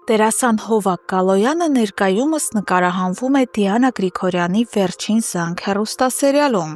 Դերասան Հովակ Գալոյանը ներկայումս նկարահանվում է Դիանա Գրիգորյանի «Վերջին զանգ» հեռուստասերիալում։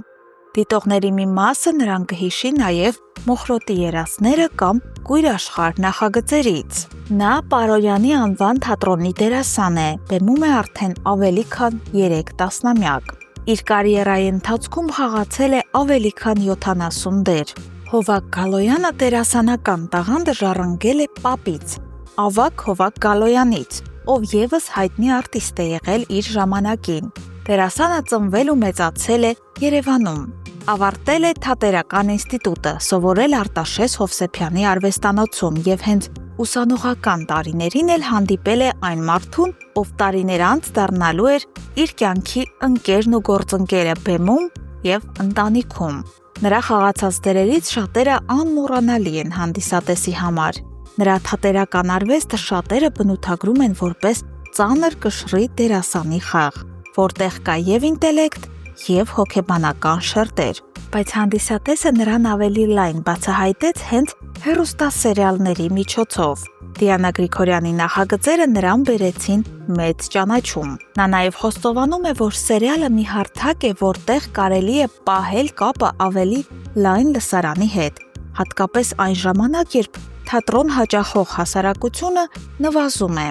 Դիտողների մի մասը նրան կհիշի նաև «Մոխրոտի երազները» կամ «Կույր աշխարհ» նախագծերից։ Նա Պարոյանի անվան թատրոնի դերասան է, բեմում է արդեն ավելի քան 3 տասնամյակ։ Իր կարիերայի ընթացքում խաղացել է ավելի քան 70 դեր։ Հովակ Գալոյանը դերասանական տաղանդը ժառանգել է պապից՝ ավագ Հովակ Գալոյանից, ով ևս հայտնի արտիստ է եղել իր ժամանակին։ Դերասանը ծնվել ու մեծացել է Երևանում։ Ավարտել է Թատերական ինստիտուտը, սովորել Արտաշես Հովսեփյանի արվեստանոցում և հենց ուսանողական տարիներին էլ հանդիպել է այն մարդուն, ով տարիներ անց դառնալու էր իր կյանքի ընկերն ու գործընկերը բեմում և ընտանիքում։ Նրա խաղացած դերերից շատերը անմոռանալի են հանդիսատեսի համար։ Նրա թատերական արվեստը շատերը բնութագրում են որպես ծանր կշռի դերասանի խաղ, որտեղ կա և ինտելեկտ, և հոգեբանական շերտեր, բայց հանդիսատեսը նրան ավելի լայն բացահայտեց հենց հեռուստասերիալների միջոցով։ Դիանա Գրիգորյանի նախագծերը նրան բերեցին մեծ ճանաչում։ Նա նաև խոստովանում է, որ սերիալը մի հարթակ է, որտեղ կարելի է պահել կապը ավելի լայն լսարանի հետ, հատկապես այն ժամանակ, երբ թատրոն հաճախող հասարակությունը նվազում է։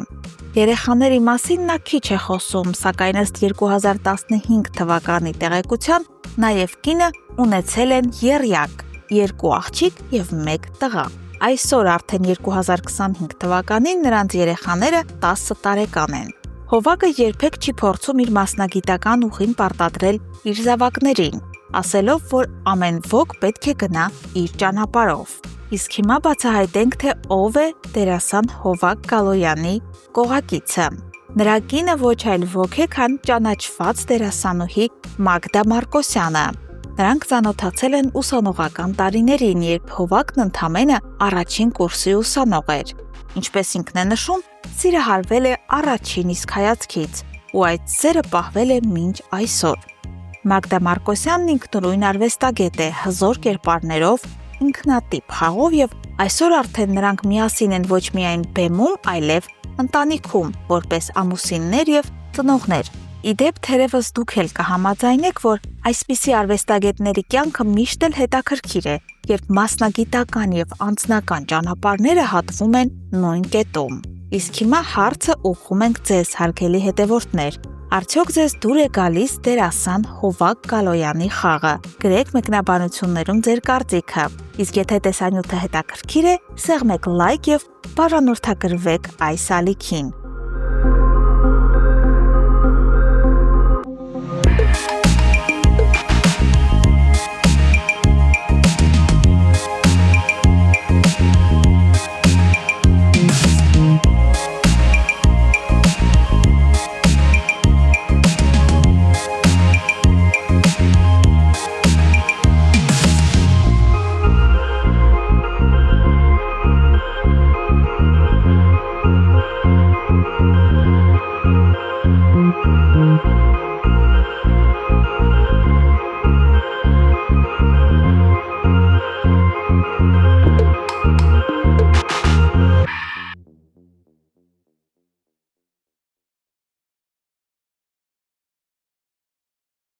Երեխաների մասին նա քիչ է խոսում, սակայն ըստ 2015 թվականի տեղեկության նաև կինը ունեցել են եռյակ՝ 2 աղջիկ և 1 տղա։ Այսօր արդեն 2025 թվականին նրանց երեխաները 10 տարեկան են։ Հովակը երբեք չի փորձում իր մասնագիտական ուղին պարտադրել իր զավակներին, ասելով, որ ամեն ոք պետք է գնա իր ճանապարհով։ Իսկ հիմա բացահայտենք, թե ով է դերասան Հովակ Գալոյանի կողակիցը։ Նրա կինը ոչ այլ ոք է, քան ճանաչված դերասանուհի Մագդա Մարկոսյանը։ Նրանք ծանոթացել են ուսանողական տարիներին, երբ Հովակն ընդամենը առաջին կուրսի ուսանող էր։ Ինչպես ինքն է նշում, սիրահարվել է առաջին իսկ հայացքից, ու այդ սերը պահվել է մինչ այսօր։ Մագդա Մարկոսյանն ինքնուրույն արվեստագետ է, հզոր կերպարներով, ինքնատիպ խաղով և այսօր արդեն նրանք միասին են ոչ միայն բեմում, այլև ընտանիքում, որպես ամուսիններ և ծնողներ։ Իդեպ թերևս դուք էլ կհամաձայնեք, որ այսպիսի արվեստագետների կյանքը միշտ էլ հետաքրքիր է, երբ մասնագիտական և անձնական ճանապարհները հատվում են նույն կետում։ Իսկ հիմա հարցը ուղղում ենք ձեզ, հարգելի հետևորդներ։ Արդյոք ձեզ դուր է գալիս դերասան Հովակ Գալոյանի խաղը։ Գրեք մեկնաբանություններում ձեր կարծիքը։ Իսկ եթե տեսանյութը հետաքրքիր է, սեղմեք լայք և բաժանորդագրվեք այս ալիքին։